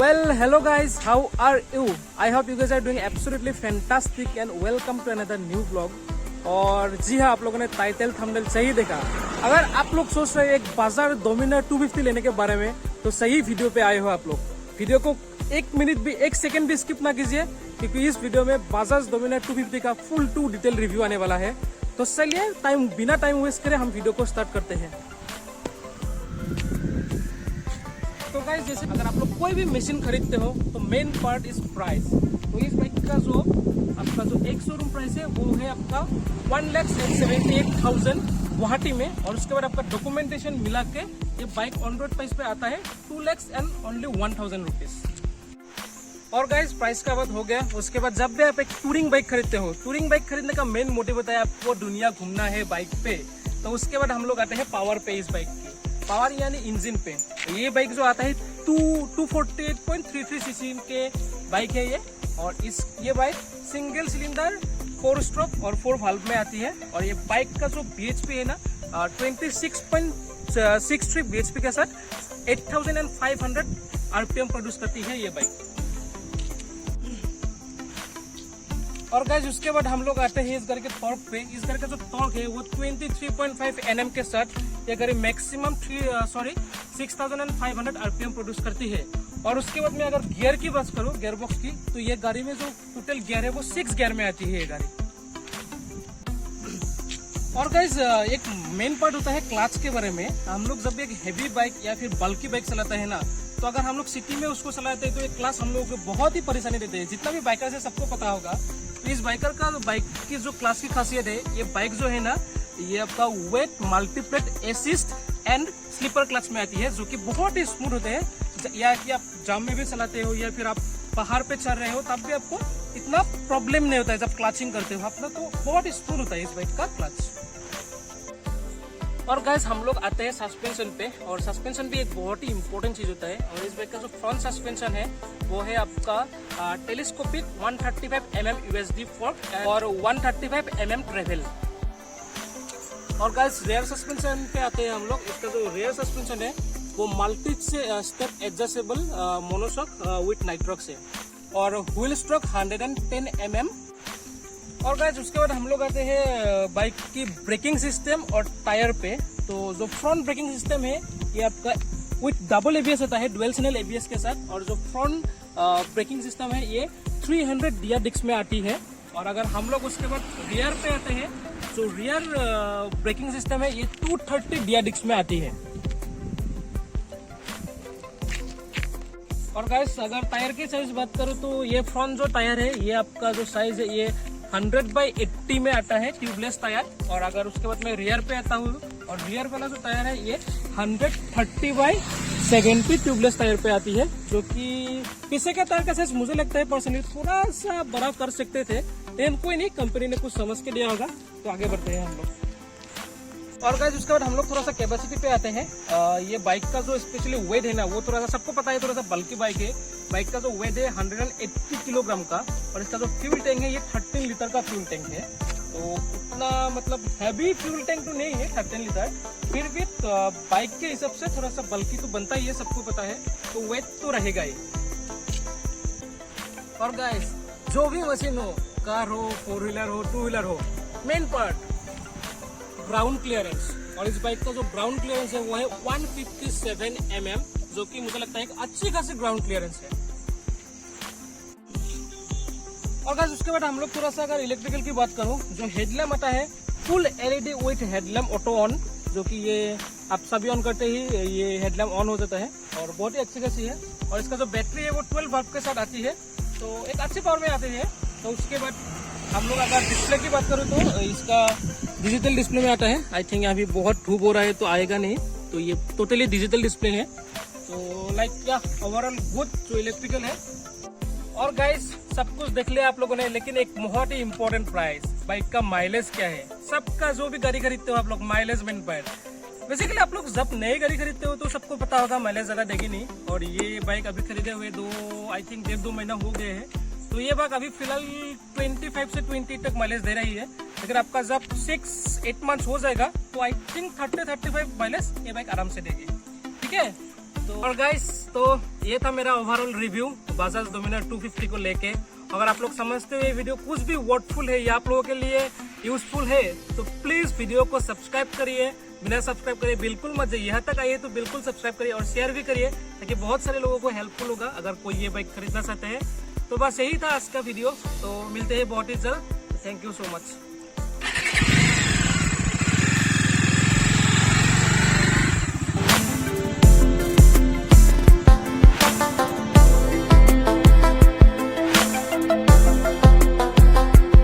Well, hello guys, how are you? I hope you guys are doing absolutely fantastic and welcome to another new vlog. और जी हाँ, आप लोगों ने title thumbnail सही देखा। अगर आप लोग सोच रहे हैं एक बाजार डोमिनार 250 लेने के बारे में, तो सही वीडियो पे आए हो आप लोग। वीडियो को एक मिनट भी, एक सेकंड भी स्किप ना कीजिए, क्योंकि इस वीडियो में बाजार डोमिनार 250 का फुल टू डिटेल रिव्यू आने वाला है। तो चलिए बिना टाइम वेस्ट करे हम वीडियो को स्टार्ट करते हैं। तो गाइस, जैसे अगर आप लोग कोई भी मशीन खरीदते हो तो मेन पार्ट इज प्राइस। तो इस बाइक का जो आपका जो एक शोरूम प्राइस है वो है आपका 1,78,000 गुवाहाटी में, और उसके बाद आपका डॉक्यूमेंटेशन मिला के ये बाइक ऑन रोड प्राइस पे आता है 2,01,000 रुपीज। और गाइस, प्राइस का बात हो गया। उसके बाद जब भी आप एक टूरिंग बाइक खरीदते हो, टूरिंग बाइक खरीदने का मेन मोटिव होता है आपको दुनिया घूमना है बाइक पे, तो उसके बाद हम लोग आते हैं पावर पे। इस बाइक की पावर यानी इंजन पे, ये बाइक जो आता है 248.33 सीसी के बाइक है ये। और ये बाइक सिंगल सिलेंडर 4 स्ट्रोक और 4 वाल्व में आती है। और ये बाइक का जो बीएचपी है ना 26.63 बीएचपी के साथ 8,500 आरपीएम प्रोड्यूस करती है ये बाइक। और गाइस, उसके बाद हम लोग आते हैं इस गाड़ी के टॉर्क पे। इस गाड़ी का जो टॉर्क है वो 23.5 Nm के साथ ये गाड़ी मैक्सिमम 6,500 आरपीएम प्रोड्यूस करती है। और उसके बाद में अगर गियर की बात करूं, गियर बॉक्स की, तो ये गाड़ी में जो टोटल गियर है वो 6 गियर में आती है ये गाड़ी। और गाइस, एक मेन पार्ट होता है क्लच के बारे में। हम लोग जब एक हेवी बाइक या फिर बल्की बाइक चलाते हैं ना, तो अगर हम लोग सिटी में उसको चलाते हैं तो ये क्लच हम लोग को बहुत ही परेशानी देते हैं। जितना भी बाइकर है सबको पता होगा। तो इस बाइकर का बाइक की जो क्लच की खासियत है, ये बाइक जो है ना, ये आपका wet multiplate assist and slipper clutch में आती है, जो कि बहुत ही स्मूथ होते हैं। या कि आप जाम में भी चलाते हो या फिर आप पहाड़ पे चल रहे हो, तब भी आपको इतना प्रॉब्लम नहीं होता है जब क्लचिंग करते हो अपना, तो बहुत ही स्मूथ होता है इस बाइक का क्लच। और गाइस, हम लोग आते हैं सस्पेंशन पे। और सस्पेंशन भी एक बहुत ही इंपॉर्टेंट चीज होता है। और इस बाइक का जो फ्रंट सस्पेंशन है वो है आपका टेलीस्कोपिक 135 mm USD फोर्क और 135 mm ट्रेवल। और गाइस, रेयर सस्पेंशन पे आते हैं हम लोग। इसका जो रेयर सस्पेंशन है वो multi step adjustable monoshock with Nitrox है। और व्हील स्ट्रोक 110 mm। और गाइस, उसके बाद हम लोग आते हैं बाइक की ब्रेकिंग सिस्टम और टायर पे। तो जो फ्रंट ब्रेकिंग सिस्टम है ये आपका विथ डबल एबीएस होता है, डुअल चैनल एबीएस के साथ। और जो फ्रंट ब्रेकिंग सिस्टम है ये 300 डियर डिस्क में आती है। और अगर हम लोग उसके बाद रियर पे आते हैं, तो रियर ब्रेकिंग सिस्टम है ये 230 डियर डिस्क में आती है। और गाइस, अगर टायर की साइज बात करूं तो ये फ्रंट जो टायर है ये आपका जो साइज है ये 100/80 में आता है, ट्यूबलेस टायर। और अगर उसके बाद मैं रियर पे आता हूँ, और रियर वाला जो टायर है ये 130/70 ट्यूबलेस टायर पे आती है, जो कि पीछे का टायर का साइज मुझे लगता है पर्सनली थोड़ा सा बड़ा कर सकते थे, लेकिन कोई नहीं, कंपनी ने कुछ समझ के दिया होगा। तो आगे बढ़ते हैं हम लोग। और गाइस, उसके बाद हम लोग थोड़ा सा कैपेसिटी पे आते हैं। ये बाइक का जो स्पेशली वेट है ना, वो थोड़ा सा सबको पता है, थोड़ा सा बल्कि बाइक है। बाइक का जो वेट है 180 किलोग्राम का। और इसका जो फ्यूल टैंक है ये 13 लीटर का फ्यूल टैंक है। तो उतना मतलब हैवी फ्यूल टैंक तो नहीं है 13 लीटर, फिर भी बाइक के हिसाब से थोड़ा सा बल्कि तो बनता ही है, सबको पता है, तो वेट तो रहेगा ही। और गाइस, जो भी मशीन हो, कार हो, 4 व्हीलर हो, 2 व्हीलर हो, मेन पार्ट ग्राउंड क्लियरेंस। और इस बाइक का जो ग्राउंड क्लियरेंस है वो है 157 mm, जो कि मुझे लगता है एक अच्छी खासी ग्राउंड क्लियरेंस है। और गाइस, उसके बाद हम लोग थोड़ा सा अगर इलेक्ट्रिकल की बात करूं, जो हेडलैम्प आता है full LED with headlamp auto on, जो कि ये आप सभी ऑन करते ही ये हेडलैम्प ऑन हो जाता है, और बहुत ही अच्छी खासी है। और इसका जो बैटरी है वो 12 वाट के साथ आती है, तो एक अच्छी पावर में आती है। तो उसके बाद हम लोग अगर डिस्प्ले की बात करूँ तो इसका डिजिटल डिस्प्ले में आता है। आई थिंक अभी बहुत धूप हो रहा है तो आएगा नहीं, तो ये टोटली डिजिटल डिस्प्ले है। तो लाइक क्या ओवरऑल गुड जो इलेक्ट्रिकल है। और गाइस, सब कुछ देख लिया आप लोगों ने, लेकिन एक बहुत ही इंपॉर्टेंट प्राइस, बाइक का माइलेज क्या है। सबका जो भी गाड़ी खरीदते हो आप लोग, माइलेज मेन पार्ट। बेसिकली आप लोग जब नई गाड़ी खरीदते हो तो सबको पता होगा माइलेज ज्यादा देगी नहीं। और ये बाइक अभी खरीदे हुए 1.5 महीना हो गए हैं, तो ये बाइक अभी फिलहाल 25 से 20 तक माइलेज दे रही है। अगर आपका जब 6-8 मंथ्स हो जाएगा तो आई थिंक 30-35 माइलेज ये बाइक आराम से देगी। ठीक है, तो और गाइस, तो ये था मेरा ओवरऑल रिव्यू बजाज डोमिनार 250 को लेके। अगर आप लोग समझते हुए वीडियो कुछ भी वर्डफुल है या आप लोगों के लिए यूजफुल है तो प्लीज वीडियो को सब्सक्राइब करिए। बिना सब्सक्राइब करे बिल्कुल मत जाइए, यहाँ तक आइए तो बिल्कुल सब्सक्राइब करिए और शेयर भी करिए ताकि बहुत सारे लोगों को हेल्पफुल होगा अगर कोई ये बाइक खरीदना चाहते हैं। तो बस यही था आज का वीडियो, तो मिलते हैं बहुत ही जल्द। Thank you so much.